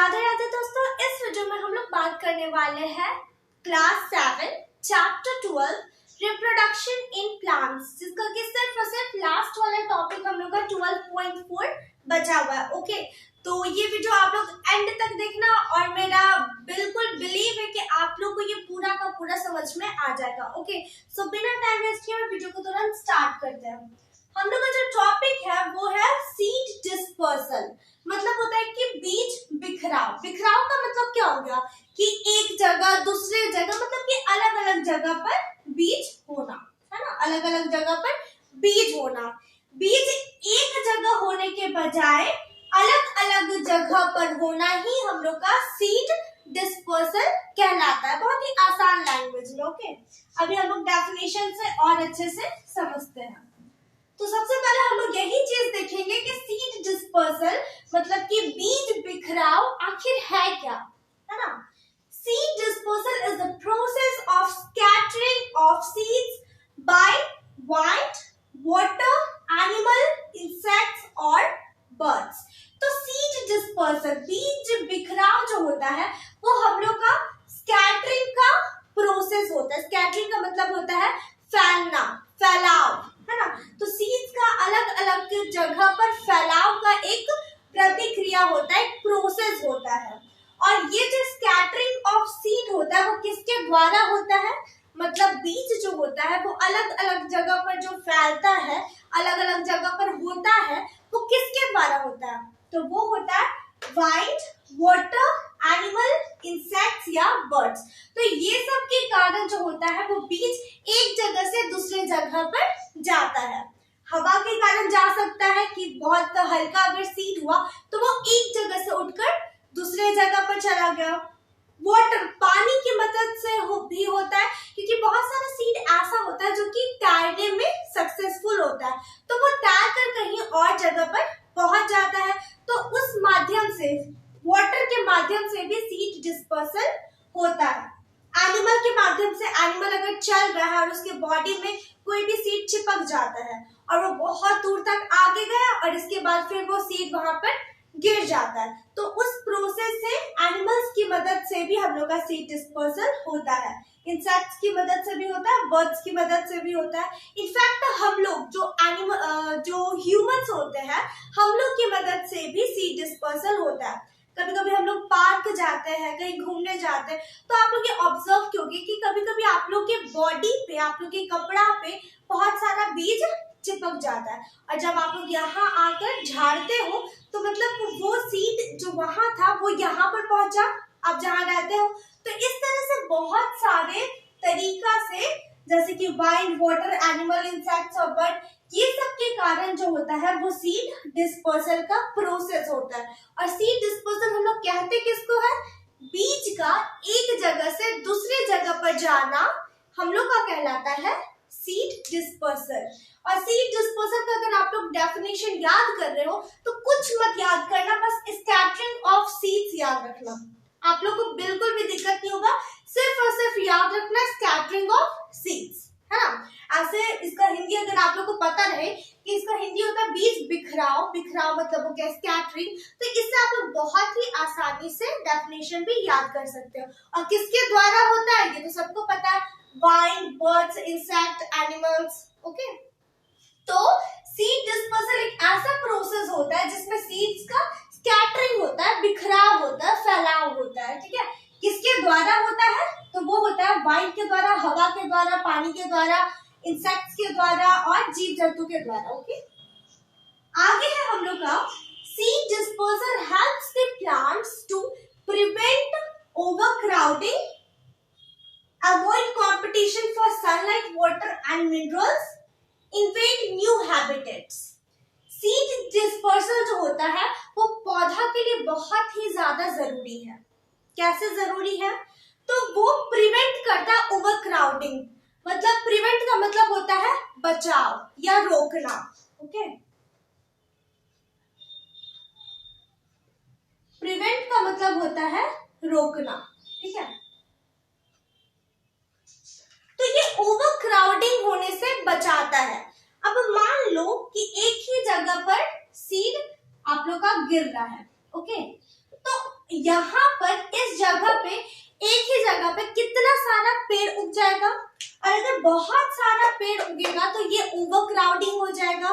राधे राधे दोस्तों, इस वीडियो में हम लोग बात करने वाले हैं class 7 chapter 12 reproduction in plants, जिसका कि सिर्फ और सिर्फ लास्ट वाला टॉपिक हम लोग का 12.4 बचा हुआ है। ओके, तो ये वीडियो आप लोग एंड तक देखना और मेरा बिल्कुल बिलीव है कि आप लोग को ये पूरा का पूरा समझ में आ जाएगा। ओके, सो बिना टाइम वेस्ट किए वीडियो को तुरंत स्टार्ट करते हैं। हम लोग का जो टॉपिक है वो है सीड डिस्पर्सल, मतलब होता है कि बीज बिखराव। बिखराव का मतलब क्या हो गया कि एक जगह दूसरे जगह, मतलब कि अलग अलग जगह पर बीज होना, है ना, अलग अलग जगह पर बीज होना। बीज एक जगह होने के बजाय अलग अलग जगह पर होना ही हम लोग का सीड डिस्पर्सल कहलाता है। बहुत ही आसान लैंग्वेज में। ओके, अभी हम लोग डेफिनेशन से और अच्छे से समझते हैं। तो सबसे पहले हम लोग यही चीज देखेंगे कि सीड डिस्पर्सल मतलब कि बीज बिखराव आखिर है क्या, है ना। Seed dispersal is the process of scattering of seeds by wind, water, animal, insects और बर्ड्स। तो सीड डिस्पर्सल, बीज बिखराव जो होता है वो हम लोग का स्कैटरिंग का प्रोसेस होता है। स्कैटरिंग का मतलब होता है फैलना, फैलाव, है ना। तो सीड्स का अलग अलग जगह पर फैलाव का एक प्रतिक्रिया होता है, एक प्रोसेस होता है। और ये जो स्कैटरिंग ऑफ सीड होता है वो किसके द्वारा होता है, मतलब बीज जो होता है वो अलग अलग जगह पर जो फैलता है, अलग अलग जगह पर होता है, वो किसके द्वारा होता है, तो वो होता है वाइंड, वाटर, एनिमल, इंसेक्ट्स या बर्ड्स। तो ये सब के कारण जो होता है वो बीज एक जगह से दूसरे जगह पर जाता है। हवा के कारण जा सकता है कि बहुत हल्का अगर सीड हुआ तो वो एक जगह से उठकर दूसरे जगह पर चला गया। वाटर, पानी की मदद से भी होता है, क्योंकि बहुत सारा सीड ऐसा होता है जो कि तैरने में सक्सेसफुल होता है, तो वो तैर कर कहीं और जगह पर पहुंच जाता है। तो उस माध्यम से, वाटर के माध्यम से भी सीड डिस्पर्सल होता है। एनिमल के माध्यम से, एनिमल अगर चल रहा है और उसके बॉडी में कोई भी सीड चिपक जाता है और वो बहुत दूर तक आगे गया और इसके बाद फिर वो सीड वहां पर गिर जाता है, तो उस प्रोसेस से एनिमल्स की मदद से भी हम लोग का सीड डिस्पर्सल होता है। इंसेक्ट्स की मदद से भी होता है, बर्ड्स की मदद से भी होता है। इनफैक्ट हम लोग जो ह्यूमंस होते हैं, हम लोग की मदद से भी सीड डिस्पर्सल होता है। कभी कभी हम लोग पार्क जाते हैं, कहीं घूमने जाते हैं, तो आप लोग ये ऑब्जर्व किया कि कभी कभी आप लोग के बॉडी पे, आप लोग के कपड़ा पे बहुत सारा बीज चिपक जाता है, और जब आप लोग यहाँ आकर झाड़ते हो तो मतलब वो सीड जो वहां था वो यहाँ पर पहुंचा, आप जहाँ रहते हो। तो इस तरह से बहुत सारे तरीका से, जैसे कि वाइंड, वाटर, एनिमल, इंसेक्ट्स और बर्ड, ये सब के कारण जो होता है वो सीड डिस्पर्सल का प्रोसेस होता है। और सीड डिस्पर्सल हम लोग कहते किसको है, बीज का एक जगह से दूसरे जगह पर जाना हम लोग का कहलाता है सीड डिस्पर्सल। और सीड डिस्पर्सल का अगर आप लोग डेफिनेशन याद कर रहे हो तो कुछ मत याद करना, बस स्कैटरिंग ऑफ सीड्स याद रखना। आप लोग को बिल्कुल भी दिक्कत नहीं होगा, सिर्फ और सिर्फ याद रखना स्कैटरिंग ऑफ सीड्स, है ना। ऐसे इसका हिंदी अगर आप लोग को पता रहे कि इसका हिंदी होता है बीज बिखराव, बिखराव मतलब हो गया स्कैटरिंग, तो इससे आप लोग बहुत ही आसानी से डेफिनेशन भी याद कर सकते हो। और किसके द्वारा होता है ये तो सबको पता है, wind, birds, insect, animals. Okay, तो सीड डिस्पर्सल एक ऐसा प्रोसेस होता है जिसमें सीड्स का स्कैटरिंग होता है, बिखराव होता है, फैलाव होता है। ठीक है, किसके द्वारा होता है, तो वो होता है वाइंड के द्वारा, हवा के द्वारा, पानी के द्वारा, इंसेक्ट्स के द्वारा और जीव जंतु के द्वारा। ओके, आगे है हम लोग का seed dispersal helps the plants to prevent overcrowding, avoid competition for sunlight, water and minerals, invade new habitats। Seed dispersal जो होता है वो पौधा के लिए बहुत ही ज्यादा जरूरी है। कैसे जरूरी है, तो वो प्रिवेंट करता है ओवरक्राउडिंग, मतलब प्रिवेंट का मतलब होता है बचाव या रोकना। ओके, प्रिवेंट का मतलब होता है रोकना। ठीक है, तो ये ओवरक्राउडिंग होने से बचाता है। अब मान लो कि एक ही जगह पर सीड आप लोग का गिर रहा है। ओके, तो यहाँ पर इस जगह पे एक ही जगह पे कितना सारा पेड़ उग जाएगा, और अगर बहुत सारा पेड़ उगेगा तो ये ओवर क्राउडिंग हो जाएगा,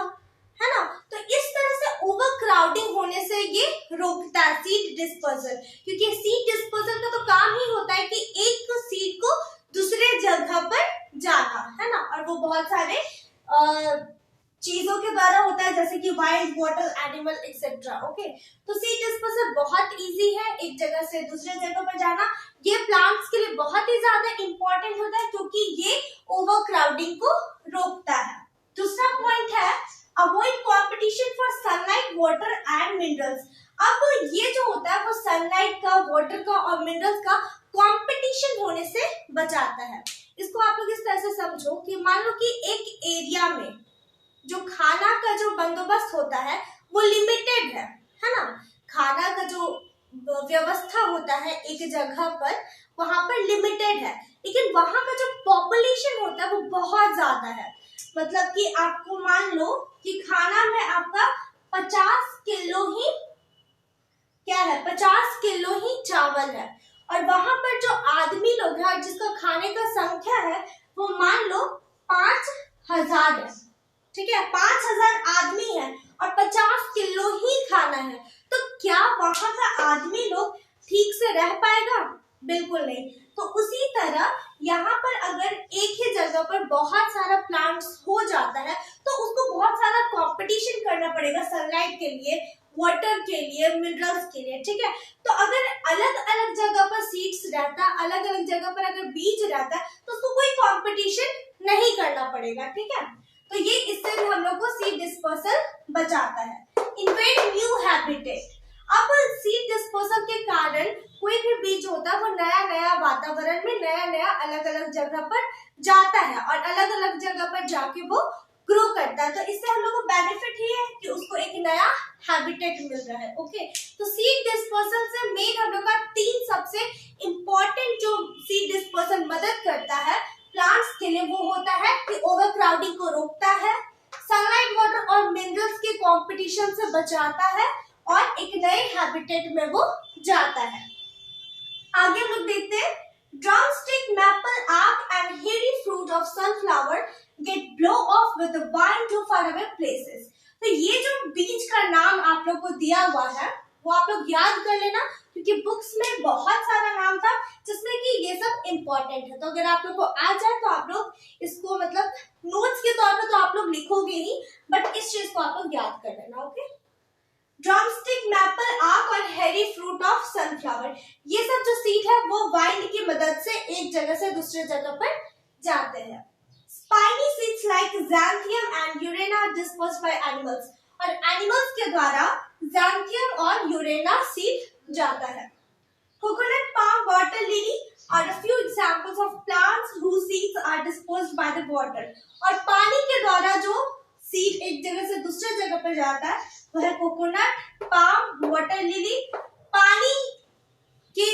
है ना। तो इस तरह से ओवर क्राउडिंग होने से ये रोकता है सीड डिस्पर्सल, क्योंकि सीड डिस्पर्सल का तो काम ही होता है कि एक सीड को दूसरे जगह पर जाना, है ना, और वो बहुत सारे चीजों के द्वारा होता है, जैसे कि wild water animal etcetera. Okay, तो सीड डिस्पर्सल बहुत इजी है, एक जगह से दूसरे जगह पर जाना। ये प्लांट्स के लिए बहुत ही ज्यादा इंपॉर्टेंट होता है क्योंकि ये ओवर क्राउडिंग को रोकता है। दूसरा पॉइंट है avoid competition for sunlight, water and minerals. अब ये जो होता है वो सनलाइट का, वाटर का और मिनरल्स का कंपटीशन होने से बचाता है। इसको आप लोग इस तरह से समझो कि मान लो कि एक एरिया में जो खाना का जो बंदोबस्त होता है वो लिमिटेड है ना। खाना का जो व्यवस्था होता है एक जगह पर वहां पर लिमिटेड है, लेकिन वहां का जो पॉपुलेशन होता है वो बहुत ज्यादा है। मतलब कि आपको मान लो कि खाना में आपका 50 किलो ही क्या है, 50 किलो ही चावल है, और वहां पर जो आदमी लोग हैं जिसका खाने का संख्या है वो मान लो 5000 है, ठीक है, 5000 आदमी है और 50 किलो ही खाना है, तो क्या वहां का आदमी लोग ठीक से रह पाएगा? बिल्कुल नहीं। तो उसी तरह यहाँ पर अगर एक ही जगह पर बहुत सारा प्लांट्स हो जाता है तो उसको बहुत सारा कंपटीशन करना पड़ेगा सनलाइट के लिए, वाटर के लिए, मिनरल्स के लिए, ठीक है। तो अगर अलग अलग जगह पर सीड्स रहता, अलग अलग जगह पर अगर बीज रहता है तो उसको कोई कंपटीशन नहीं करना पड़ेगा, ठीक है। तो ये इससे भी हम लोग को सीड डिस्पर्सल बचाता है। Invent new habitat. अब सीड डिस्पर्सल के कारण कोई भी बीज होता है वो नया नया वातावरण में नया नया अलग अलग जगह पर जाता है और अलग अलग जगह पर जाके वो ग्रो करता है। तो इससे हम लोग को बेनिफिट ही है कि उसको एक नया हैबिटेट मिल रहा है। ओके, तो सीड डिस्पर्सल से मेन हम लोग का 3 सबसे इम्पोर्टेंट जो सीड डिस्पर्सल मदद करता है प्लांट्स के लिए वो होता है कि ओवर क्राउडिंग को रोकता है, सनलाइट, वाटर और मिनरल्स के कंपटीशन से बचाता है और एक नए हैबिटेट में वो जाता है। आगे हम लोग देखते हैं ड्रमस्टिक, मैपल, आर्क and hairy fruit of sunflower get blow off with the wind to far away places. तो ये जो बीज का नाम आप लोग को दिया हुआ है वो आप लोग याद कर लेना, क्योंकि बुक्स में बहुत सारा नाम था जिसमें कि ये सब इम्पोर्टेंट है। तो अगर आप लोग को आ जाए तो आप लोग इसको मतलब नोट्स के तौर पर तो आप लोग लिखोगे ही, बट इस चीज को आप लोग याद कर लेना। ओके, ड्रमस्टिक, मैपल, आर्क और हेरी फ्रूट ऑफ सनफ्लावर, ये सब जो सीड है वो वाइंड की मदद से एक जगह से दूसरे जगह पर जाते हैं। Spiny seeds like xanthium and urena dispersed by animals, और एनिमल्स के द्वारा ज़ैंथियम और यूरेना सीड जाता है। Coconut, palm, water lily are a few examples of plants whose seeds are dispersed by the water, और पानी के द्वारा जो सीड एक जगह से दूसरे जगह पर जाता है वह कोकोनट, पाम, वाटर लिली, पानी के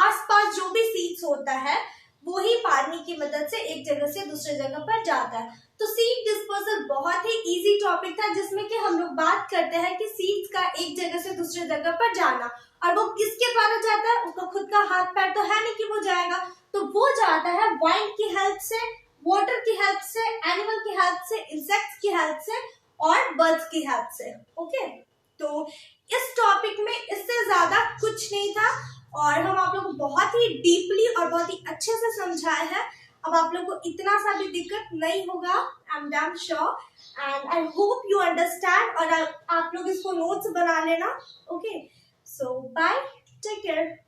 आसपास जो भी सीड्स होता है वो ही पानी की मदद से एक जगह से दूसरे जगह पर जाता है। तो सीड डिस्पर्सल बहुत ही इजी टॉपिक था जिसमें कि हम लोग बात करते हैं कि सीड्स का एक जगह से दूसरे जगह पर जाना, और वो किसके द्वारा जाता है, उसका खुद का हाथ पैर तो है नहीं कि वो जाएगा, तो वो जाता है वाइंड की हेल्प से, वाटर की हेल्प से, एनिमल की हेल्प से, इंसेक्ट्स की हेल्प से और बर्ड्स की हेल्प से। ओके, तो इस टॉपिक में इससे ज्यादा कुछ नहीं था और हम आप लोग को बहुत ही डीपली और बहुत ही अच्छे से समझाए हैं। अब आप लोग को इतना सा भी दिक्कत नहीं होगा, I am damn sure, and I hope you understand, और आप लोग इसको नोट्स बना लेना। ओके, सो बाय, टेक केयर।